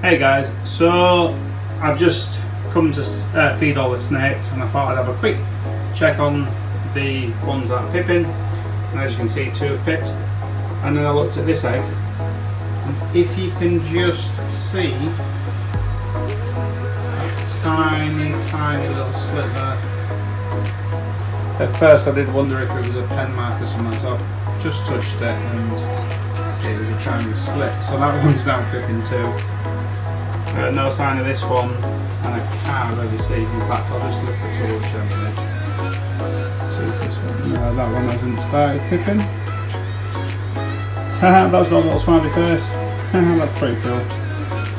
Hey guys, so I've just come to feed all the snakes and I thought I'd have a quick check on the ones that are pipping, and as you can see 2 have pipped, and then I looked at this egg and if you can just see a tiny little slit there. At first I did wonder if it was a pen mark or something, so I've just touched it and it was a tiny slit, so that one's now pipping too. No sign of this one, and I can't really see. In fact, I'll just lift the tool gently. See if this one. No, that one hasn't started pipping. Haha, that's got a little smiley face. That's pretty cool.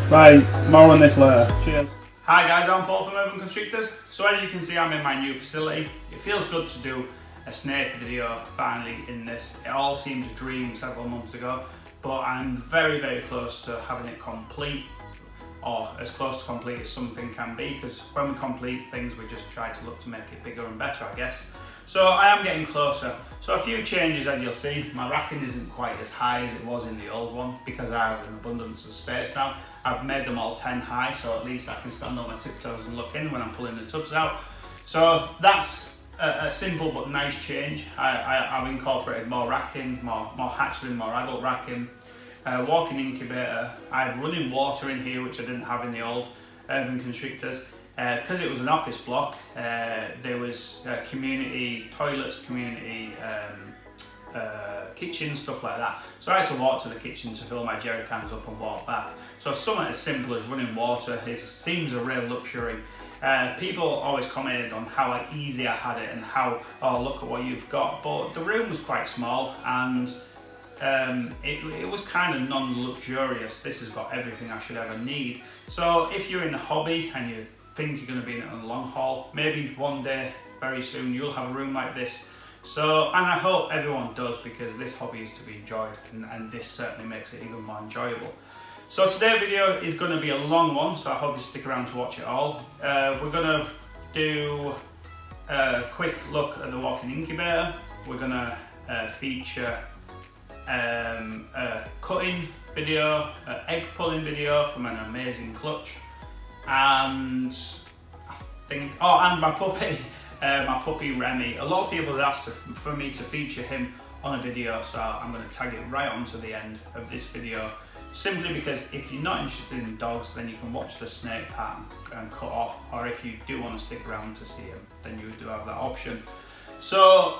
Right, more on this later. Cheers. Hi guys, I'm Paul from Urban Constrictors. So as you can see, I'm in my new facility. It feels good to do a snake video finally in this. It all seemed a dream several months ago, but I'm very close to having it complete, or as close to complete as something can be, because when we complete things we just try to look to make it bigger and better, I guess. So I am getting closer. So a few changes as you'll see. My racking isn't quite as high as it was in the old one because I have an abundance of space now. I've made them all 10 high, so at least I can stand on my tiptoes and look in when I'm pulling the tubs out. So that's a simple but nice change. I've incorporated more racking, more hatchling, more adult racking. Walking incubator. I have running water in here, which I didn't have in the old Urban Constrictors. Because it was an office block, there was community toilets, community kitchen, stuff like that. So I had to walk to the kitchen to fill my jerry cans up and walk back. So something as simple as running water seems a real luxury. People always commented on how easy I had it and how, oh look at what you've got, but the room was quite small and it was kind of non-luxurious. This has got everything I should ever need. So if you're in a hobby and you think you're going to be in it on the long haul, maybe one day very soon you'll have a room like this. So, and I hope everyone does, because this hobby is to be enjoyed, and this certainly makes it even more enjoyable. So today's video is going to be a long one, so I hope you stick around to watch it all. We're going to do a quick look at the walking incubator. We're going to feature a cutting video, an egg pulling video from an amazing clutch, and I think, oh, and my puppy Remy. A lot of people have asked for me to feature him on a video, so I'm going to tag it right onto the end of this video, simply because if you're not interested in dogs, then you can watch the snake part and cut off, or if you do want to stick around to see him, then you do have that option. So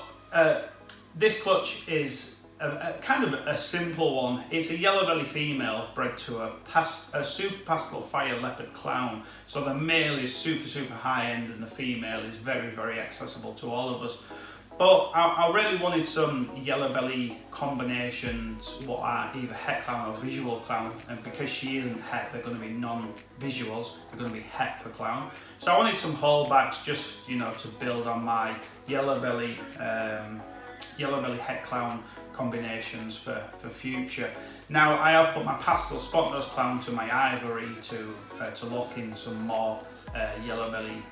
this clutch is a kind of a simple one. It's a yellow belly female bred to a super pastel fire leopard clown. So the male is super high end and the female is very accessible to all of us. But I really wanted some yellow belly combinations, what are either het clown or visual clown, and because she isn't het, they're going to be non-visuals, they're going to be het for clown. So I wanted some holdbacks, just, you know, to build on my yellow belly het clown combinations for future. Now I have put my pastel spot nose clown to my ivory to lock in some more yellow belly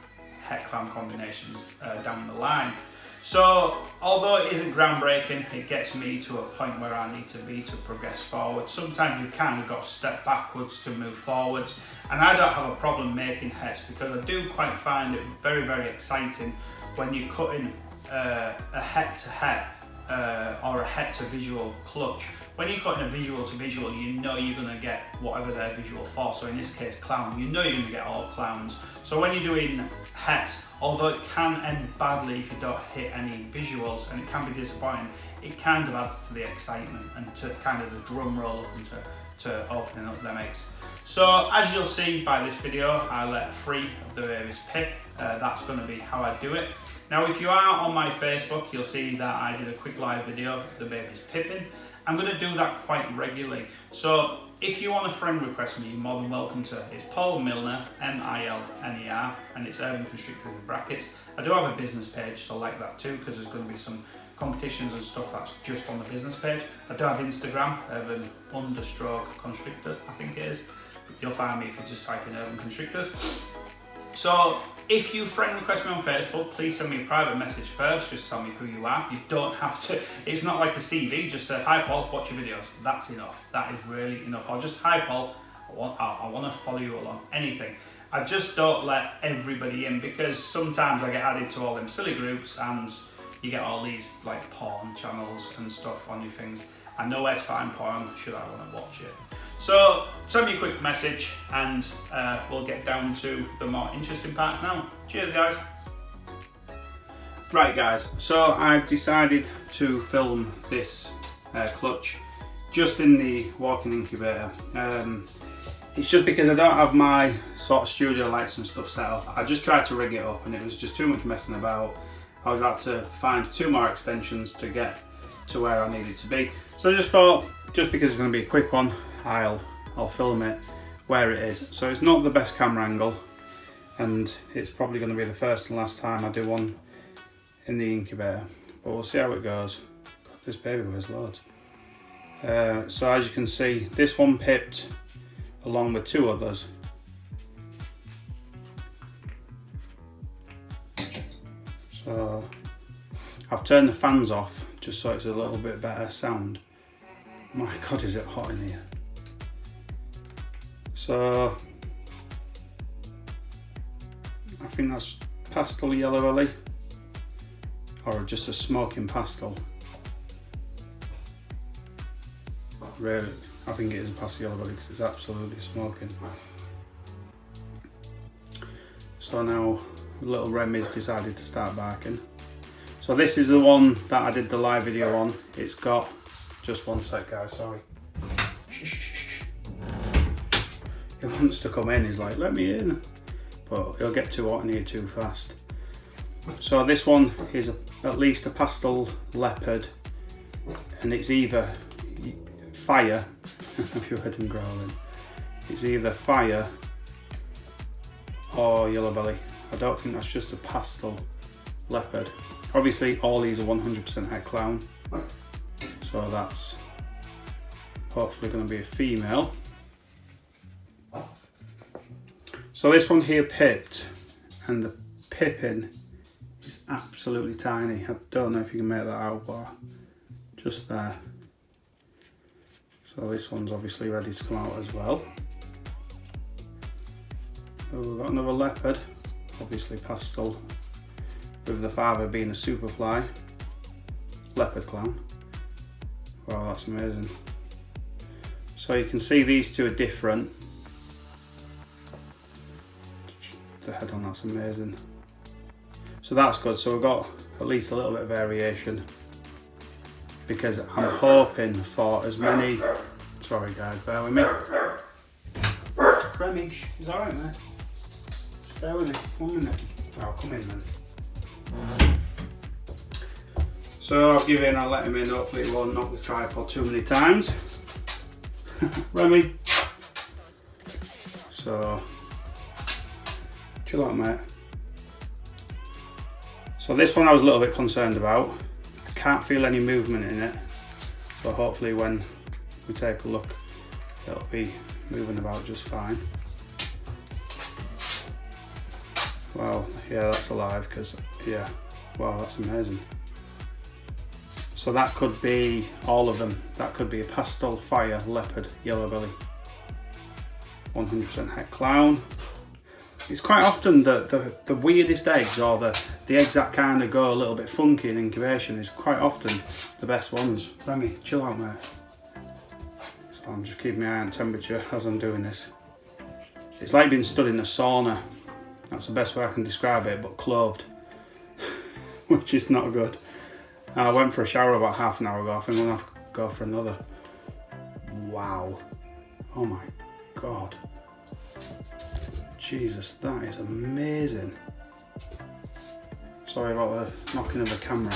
het clown combinations down the line. So although it isn't groundbreaking, it gets me to a point where I need to be to progress forward. Sometimes you've kind of got to step backwards to move forwards, and I don't have a problem making hets because I do quite find it very exciting when you're cutting a het to het or a het to visual clutch. When you're cutting a visual to visual, you know you're going to get whatever they're visual for. So in this case, clown, you know you're going to get all clowns. So when you're doing hets, although it can end badly if you don't hit any visuals, and it can be disappointing, it kind of adds to the excitement and to kind of the drum roll and to opening up them eggs. So as you'll see by this video, I let 3 of the babies pip. That's going to be how I do it. Now if you are on my Facebook, you'll see that I did a quick live video of the babies pipping. I'm going to do that quite regularly. So if you want to friend request me, you're more than welcome to. It's Paul Milner, M-I-L-N-E-R, and it's Urban Constrictors in brackets. I do have a business page, so like that too, because there's going to be some competitions and stuff that's just on the business page. I do have Instagram, Urban_Constrictors, I think it is. You'll find me if you just type in Urban Constrictors. So if you friend request me on Facebook, please send me a private message first, just tell me who you are. You don't have to, it's not like a CV, just say, hi Paul, watch your videos. That's enough, that is really enough. Or just, hi Paul, I want to follow you along, anything. I just don't let everybody in, because sometimes I get added to all them silly groups and you get all these like porn channels and stuff on your things. I know where to find porn should I want to watch it. So send me a quick message and we'll get down to the more interesting parts now. Cheers guys. Right guys, so I've decided to film this clutch just in the walk-in incubator. It's just because I don't have my sort of studio lights and stuff set up. I just tried to rig it up and it was just too much messing about. I would have to find 2 more extensions to get to where I needed to be. So I just thought, just because it's going to be a quick one, I'll film it where it is. So it's not the best camera angle, and it's probably going to be the first and last time I do one in the incubator. But we'll see how it goes. God, this baby weighs loads. So as you can see, this one pipped along with 2 others. So I've turned the fans off just so it's a little bit better sound. My God, is it hot in here. So I think that's pastel yellow belly, or just a smoking pastel. Really, I think it is a pastel yellow belly because it's absolutely smoking. So now little Remy's decided to start barking. So this is the one that I did the live video on. It's got, just one sec guys, sorry. He wants to come in, he's like, let me in. But he'll get too hot in here too fast. So this one is at least a pastel leopard, and it's either fire, if you heard him growling, it's either fire or yellow belly. I don't think that's just a pastel leopard. Obviously all these are 100% het clown, so that's hopefully going to be a female. So this one here pipped, and the pipping is absolutely tiny. I don't know if you can make that out, but just there. So this one's obviously ready to come out as well. So we've got another leopard, obviously pastel, with the father being a Superfly leopard clown. Wow, that's amazing. So you can see these 2 are different. The head on that's amazing. So that's good. So we've got at least a little bit of variation, because I'm hoping for as many. Sorry guys, bear with me. Remy, is that alright, mate? Just bear with me, 1 minute. I'll come in then. So I'll give in, I'll let him in, hopefully he won't knock the tripod too many times. Remy. So, chill out mate. So this one I was a little bit concerned about. I can't feel any movement in it. So hopefully when we take a look, it'll be moving about just fine. Wow, yeah, that's alive, because, yeah, wow, that's amazing. So that could be all of them. That could be a pastel, fire, leopard, yellow belly. 100% het clown. It's quite often the weirdest eggs, or the eggs that kind of go a little bit funky in incubation, is quite often the best ones. Remy, chill out mate. So I'm just keeping my eye on temperature as I'm doing this. It's like being stood in a sauna. That's the best way I can describe it, but clothed, which is not good. I went for a shower about half an hour ago. I think I'm gonna have to go for another. Wow. Oh my God. Jesus, that is amazing. Sorry about the knocking of the camera.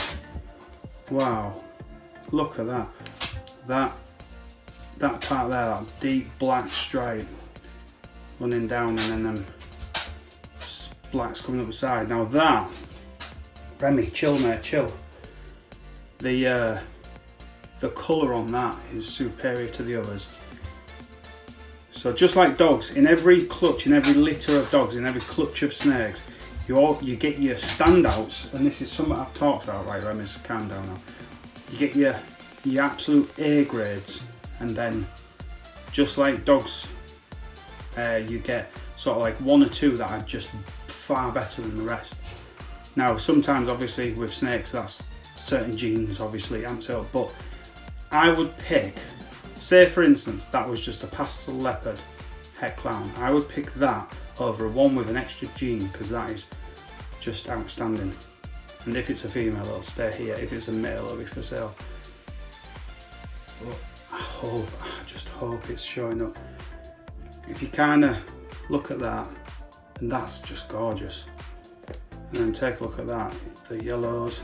Wow. Look at that. That part there, that deep black stripe running down, and then them blacks coming up the side. Now that, Remy, chill mate, chill. The colour on that is superior to the others. So just like dogs, in every clutch, in every litter of dogs, in every clutch of snakes, you get your standouts, and this is something I've talked about, right, Remy's calm down now. You get your absolute A grades, and then just like dogs you get sort of like one or two that are just far better than the rest. Now sometimes obviously with snakes that's certain genes obviously amps it up, but I would pick, say for instance that was just a pastel leopard het clown, I would pick that over a one with an extra gene, because that is just outstanding. And if it's a female it'll stay here, if it's a male it'll be for sale. But I just hope it's showing up. If you kind of look at that, and that's just gorgeous. And then take a look at that, the yellows.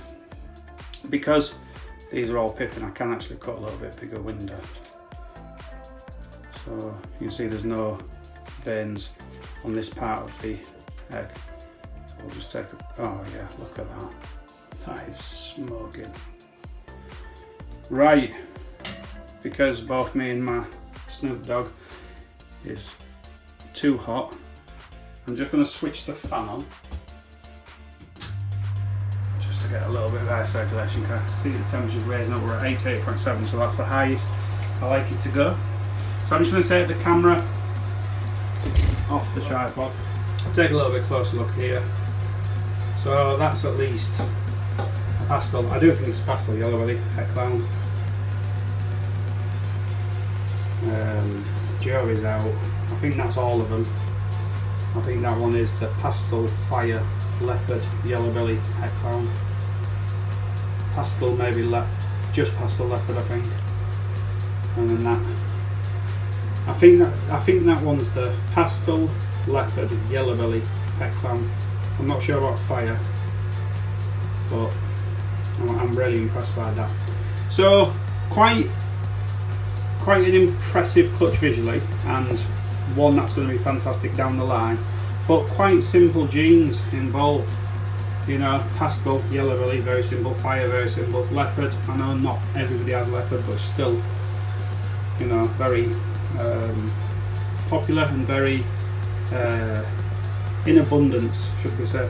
Because these are all pipping, I can actually cut a little bit bigger window. So you can see there's no veins on this part of the egg. So we'll just take a, oh yeah, look at that. That is smoking. Right, because both me and my Snoop Dogg is too hot, I'm just going to switch the fan on just to get a little bit of air circulation. I see the temperature's raising up, we're at 88.7, so that's the highest I like it to go. So I'm just going to take the camera off the tripod, take a little bit closer look here. So that's at least a pastel, I do think it's pastel yellow belly het clown. Joe is out, I think that's all of them. I think that one is the pastel fire leopard yellow belly het clown. Pastel maybe just pastel leopard I think. And then that, I think that one's the pastel leopard yellow belly het clown. I'm not sure about fire, but I'm really impressed by that. So quite an impressive clutch visually, and one that's going to be fantastic down the line, but quite simple genes involved. You know, pastel yellow belly, very simple. Fire, very simple. Leopard, I know not everybody has leopard, but still, you know, very popular and very in abundance, should we say.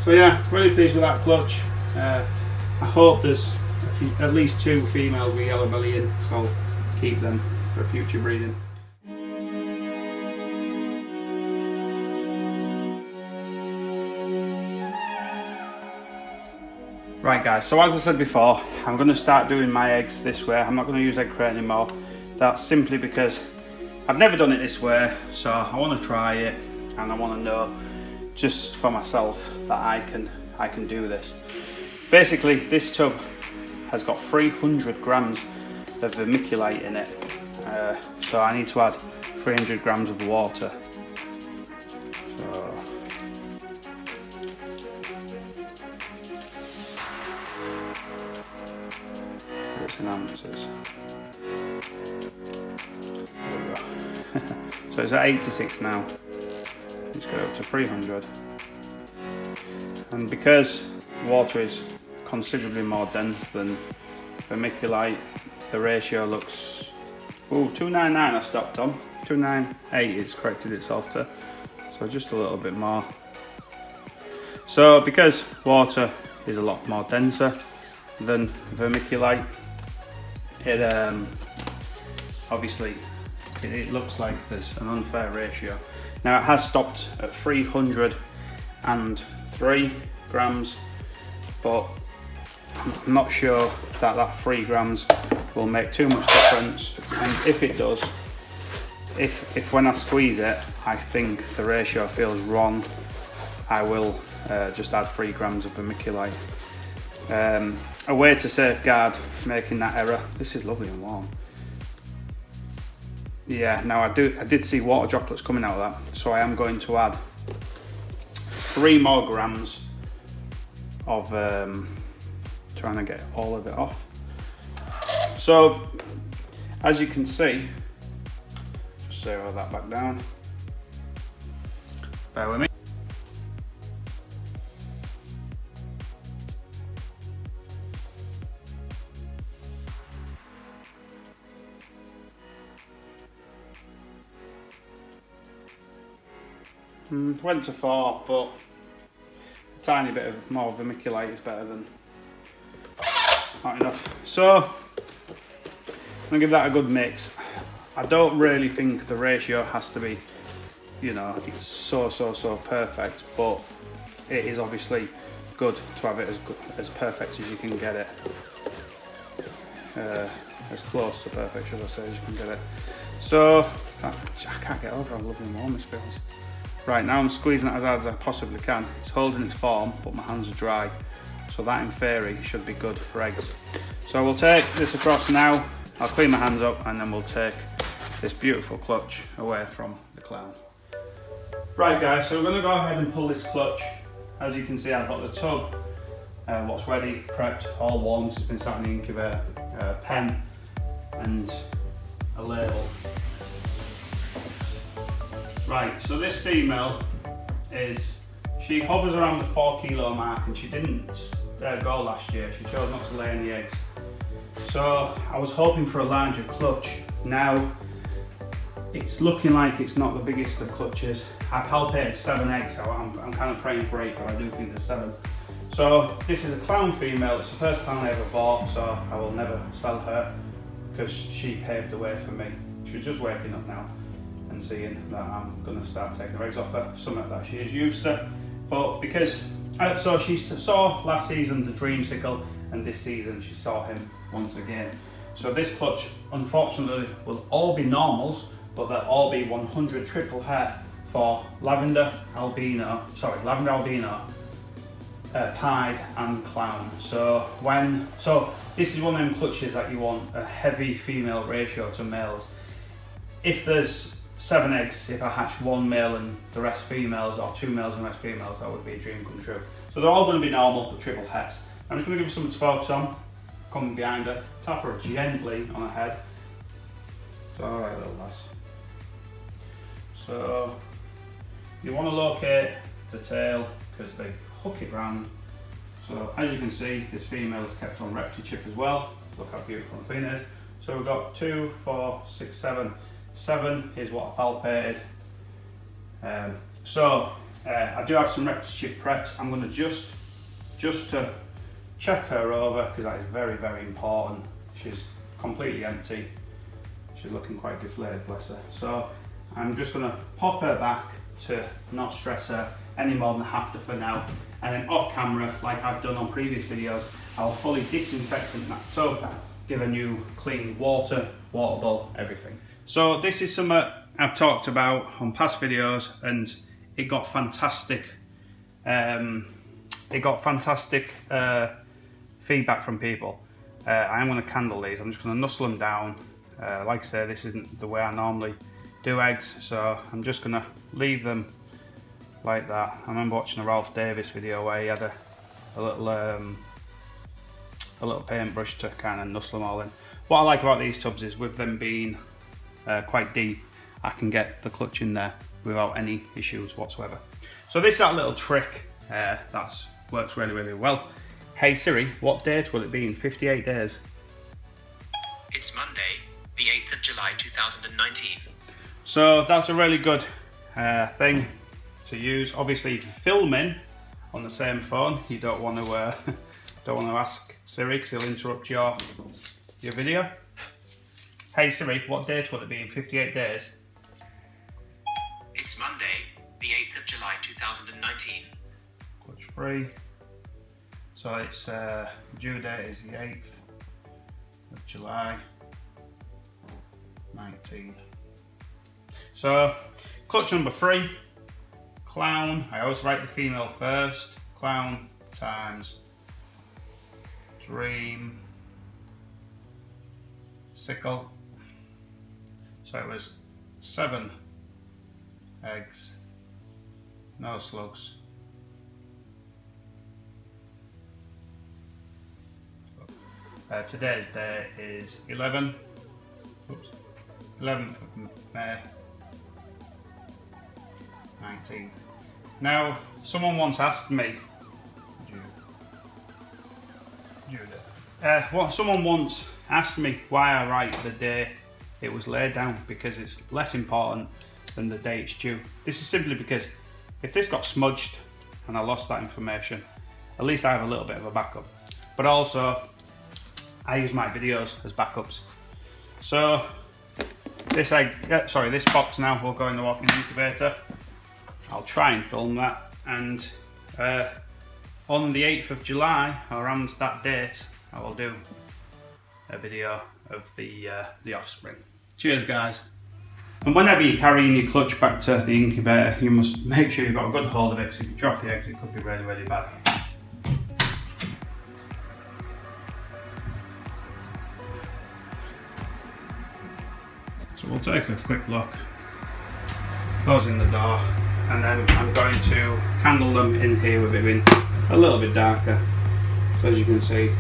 So yeah, really pleased with that clutch. I hope there's at least two females with yellow belly in, so I'll keep them for future breeding. Right guys, so as I said before, I'm going to start doing my eggs this way. I'm not going to use egg crate anymore. That's simply because I've never done it this way, so I want to try it and I want to know just for myself that I can do this. Basically, this tub has got 300 grams of vermiculite in it, so I need to add 300 grams of water. So it's in ounces. There we go. So it's at 86 now. Let's go up to 300. And because water is considerably more dense than vermiculite, the ratio looks, ooh, 299 I stopped on. 298 it's corrected itself to, so just a little bit more. So because water is a lot more denser than vermiculite, it obviously it looks like there's an unfair ratio. Now it has stopped at 303 grams, but I'm not sure that 3 grams will make too much difference, and if it does, if when I squeeze it I think the ratio feels wrong, I will just add 3 grams of vermiculite. A way to safeguard making that error. This is lovely and warm. Yeah, now I did see water droplets coming out of that, so I am going to add 3 more grams of trying to get all of it off. So as you can see, just zero that back down, bear with me. Went to 4, but a tiny bit of more vermiculite is better than not enough. So I'm gonna give that a good mix. I don't really think the ratio has to be you know, it's so perfect, but it is obviously good to have it as perfect as you can get it. As close to perfect, should I say, as you can get it. So I can't get over how lovely my arm is, feels. Right, now I'm squeezing it as hard as I possibly can. It's holding its form, but my hands are dry. So that in theory should be good for eggs. So we'll take this across now. I'll clean my hands up and then we'll take this beautiful clutch away from the clown. Right guys, so we're gonna go ahead and pull this clutch. As you can see, I've got the tub, what's ready, prepped, all warm, it's been sat in the incubator, pen and a label. Right, so this female she hovers around the 4 kilo mark and she didn't go last year. She chose not to lay any eggs. So I was hoping for a larger clutch. Now it's looking like it's not the biggest of clutches. I palpated 7 eggs, so I'm kind of praying for 8, but I do think there's 7. So this is a clown female. It's the first clown I ever bought, so I will never sell her because she paved the way for me. She's just waking up now and seeing that I'm going to start taking her eggs off her, something that she is used to. But because, so she saw last season the dreamsicle, and this season she saw him once again. So this clutch, unfortunately, will all be normals, but they'll all be 100 triple hair for lavender albino, pied and clown. So this is one of them clutches that you want a heavy female ratio to males. If there's 7 eggs, if I hatch 1 male and the rest females, or 2 males and the rest females, that would be a dream come true. So they're all going to be normal, but triple hets. I'm just going to give her something to focus on. Come behind her, tap her gently on her head. It's alright, little lass. So you want to locate the tail because they hook it round. So as you can see, this female is kept on repti chip as well. Look how beautiful and clean it is. So we've got 2, 4, 6, 7. 7 is what I palpated. I do have some repti chip prepped. I'm going to just to check her over because that is very important. She's completely empty. She's looking quite deflated, bless her. So I'm just going to pop her back to not stress her any more than I have to for now. And then off camera, like I've done on previous videos, I'll fully disinfect that tub, give a new clean water bowl, everything. So this is something I've talked about on past videos and it got fantastic. Feedback from people. I am going to candle these. I'm just going to nuzzle them down. Like I say, this isn't the way I normally do eggs, so I'm just going to leave them like that. I remember watching a Ralph Davis video where he had a little paintbrush to kind of nuzzle them all in. What I like about these tubs is with them being quite deep, I can get the clutch in there without any issues whatsoever. So this is that little trick that works really well. Hey Siri, what date will it be in 58 days? It's Monday, the 8th of July 2019. So that's a really good thing to use. Obviously, if you're filming on the same phone, you don't want to ask Siri because he'll interrupt your video. Hey Siri, what date will it be in 58 days? It's Monday, the 8th of July 2019. Clutch free. So it's due date is the 8th of July 19. So clutch number 3, clown. I always write the female first. Clown times dream sickle. So it was 7 eggs, no slugs. Today's date is 11th of May 19. Now, someone once asked me, someone once asked me why I write the day it was laid down, because it's less important than the day it's due. This is simply because if this got smudged and I lost that information, at least I have a little bit of a backup. But also, I use my videos as backups. So this box now will go in the walk-in incubator. I'll try and film that, and on the 8th of July, around that date, I will do a video of the offspring. Cheers, guys. And whenever you're carrying your clutch back to the incubator, you must make sure you've got a good hold of it, because if you drop the eggs, it could be really, really bad. So we'll take a quick look, closing the door, and then I'm going to candle them in here with it being a little bit darker. So as you can see,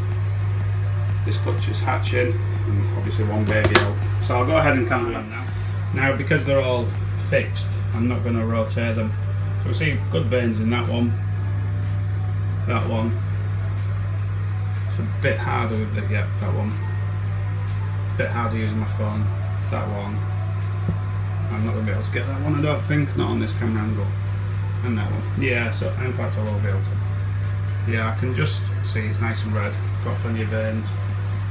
this clutch is hatching, and obviously one baby out. So I'll go ahead and candle them now. Now, because they're all fixed, I'm not going to rotate them. So we see good veins in that one, that one. It's a bit harder with the, yeah, that one. A bit harder using my phone. That one. I'm not going to be able to get that one, I don't think, not on this camera angle. And that one. Yeah, so in fact I will be able to. Yeah, I can just see it's nice and red, got plenty of veins.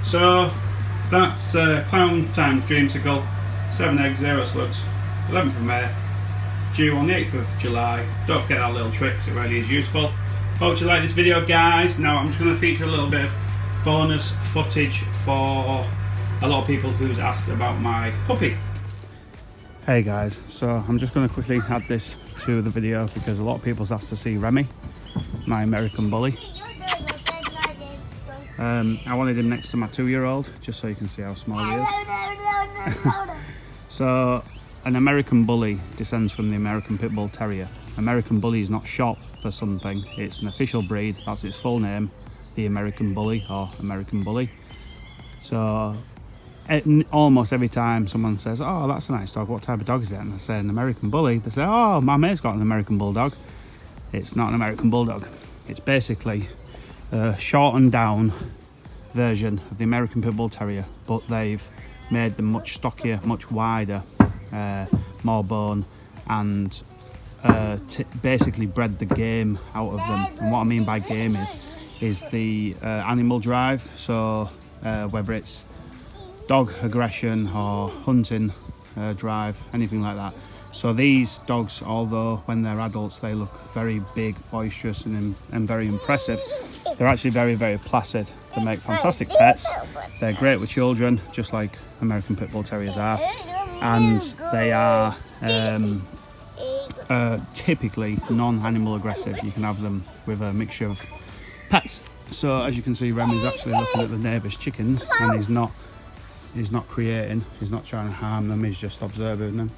So that's Clown times Dreamsicle, 7 eggs, 0 slugs, 11th of May, due on the 8th of July. Don't forget that little trick, it really is useful. Hope you like this video, guys. Now I'm just going to feature a little bit of bonus footage for a lot of people who's asked about my puppy. Hey guys, so I'm just going to quickly add this to the video because a lot of people's asked to see Remy, my American bully. I wanted him next to my 2-year-old, just so you can see how small he is. So, an American bully descends from the American Pit Bull Terrier. American bully is not short for something, it's an official breed, that's its full name, the American bully or American bully. So, almost every time someone says, oh, that's a nice dog, what type of dog is it? And I say an American bully, they say, oh, my mate's got an American bulldog. It's not an American bulldog. It's basically a shortened down version of the American Pit Bull Terrier, but they've made them much stockier, much wider, more bone, and basically bred the game out of them. And what I mean by game is the animal drive. So whether it's dog aggression or hunting drive, anything like that. So these dogs, although when they're adults they look very big, boisterous and very impressive, they're actually very, very placid. They make fantastic pets. They're great with children, just like American Pit Bull Terriers are, and they are typically non-animal aggressive. You can have them with a mixture of pets. So as you can see, Remy's actually looking at the neighbour's chickens, and he's not creating, he's not trying to harm them, he's just observing them.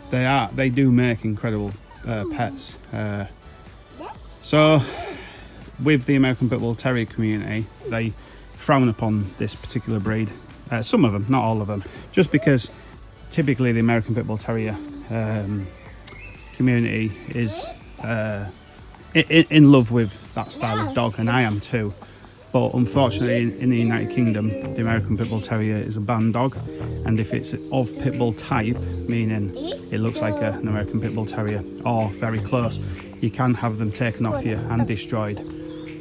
They do make incredible pets. So with the American Pit Bull Terrier community, they frown upon this particular breed. Some of them, not all of them, just because typically the American Pit Bull Terrier community is in love with that style of dog, and I am too. But unfortunately in the United Kingdom, the American Pit Bull Terrier is a banned dog, and if it's of Pit Bull type, meaning it looks like an American Pit Bull Terrier or very close, you can have them taken off you and destroyed.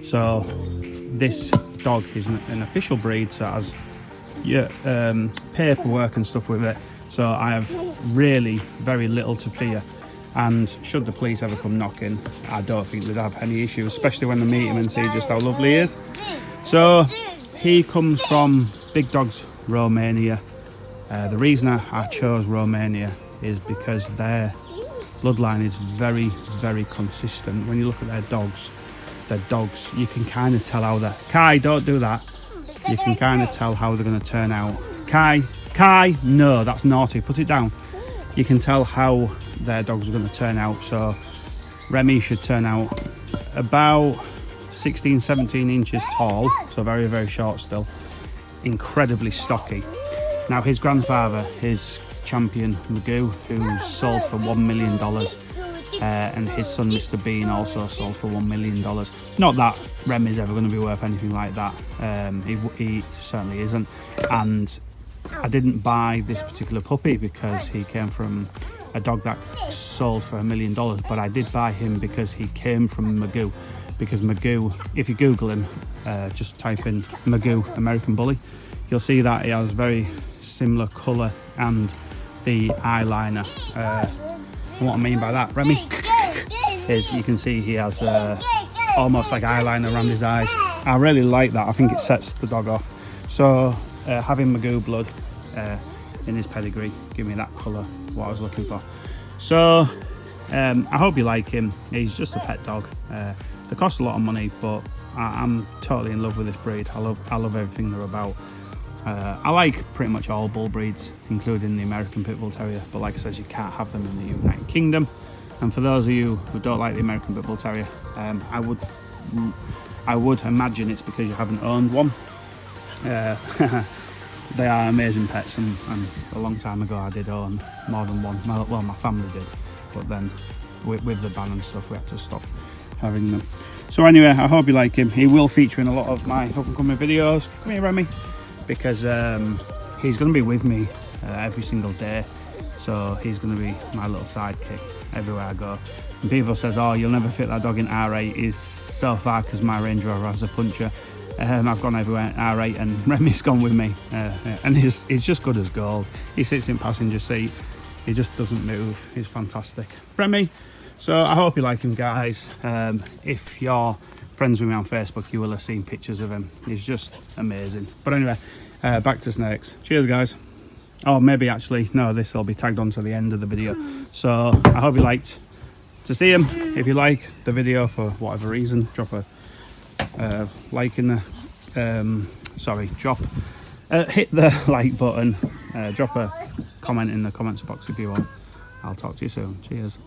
So this dog is an official breed, so it has paperwork and stuff with it, so I have really very little to fear. And should the police ever come knocking, I don't think they'd have any issues, especially when they meet him and see just how lovely he is. So he comes from Big Dogs Romania. The reason I chose Romania is because their bloodline is very, very consistent. When you look at their dogs, you can kind of tell how they're... Kai, don't do that. You can kind of tell how they're going to turn out. Kai, no, that's naughty, put it down. You can tell how their dogs are going to turn out. So Remy should turn out about 16-17 inches tall, so very, very short still, incredibly stocky. Now his grandfather is Champion Magoo, who sold for $1 million, and his son Mr. Bean also sold for $1 million. Not that Remy's ever going to be worth anything like that, he certainly isn't. And I didn't buy this particular puppy because he came from a dog that sold for $1 million, but I did buy him because he came from Magoo. Because Magoo, if you Google him, just type in Magoo American Bully, you'll see that he has very similar colour and the eyeliner. And what I mean by that, Remy, is you can see he has almost like eyeliner around his eyes. I really like that. I think it sets the dog off. So having Magoo blood in his pedigree give me that colour, what I was looking for. So I hope you like him. He's just a pet dog. They cost a lot of money, but I'm totally in love with this breed. I love everything they're about. I like pretty much all bull breeds, including the American Pit Bull Terrier, but like I said, you can't have them in the United Kingdom. And for those of you who don't like the American Pit Bull Terrier, I would imagine it's because you haven't owned one. They are amazing pets, and a long time ago I did own more than one. Well, my family did, but then with the ban and stuff, we had to stop having them. So anyway, I hope you like him. He will feature in a lot of my up-and-coming videos. Come here, Remy, because he's going to be with me every single day. So he's going to be my little sidekick everywhere I go. And people says, oh, you'll never fit that dog in R8. Is so far because my Range Rover has a puncher. I've gone everywhere in R8 and Remy's gone with me. And he's just good as gold. He sits in passenger seat. He just doesn't move. He's fantastic. Remy. So I hope you like him, guys. If you're friends with me on Facebook, you will have seen pictures of him. He's just amazing. But anyway, back to snakes. Cheers, guys. Oh, maybe actually, no, this will be tagged on to the end of the video. So I hope you liked to see him. If you like the video for whatever reason, drop a like in the, hit the like button. Drop a comment in the comments box if you want. I'll talk to you soon. Cheers.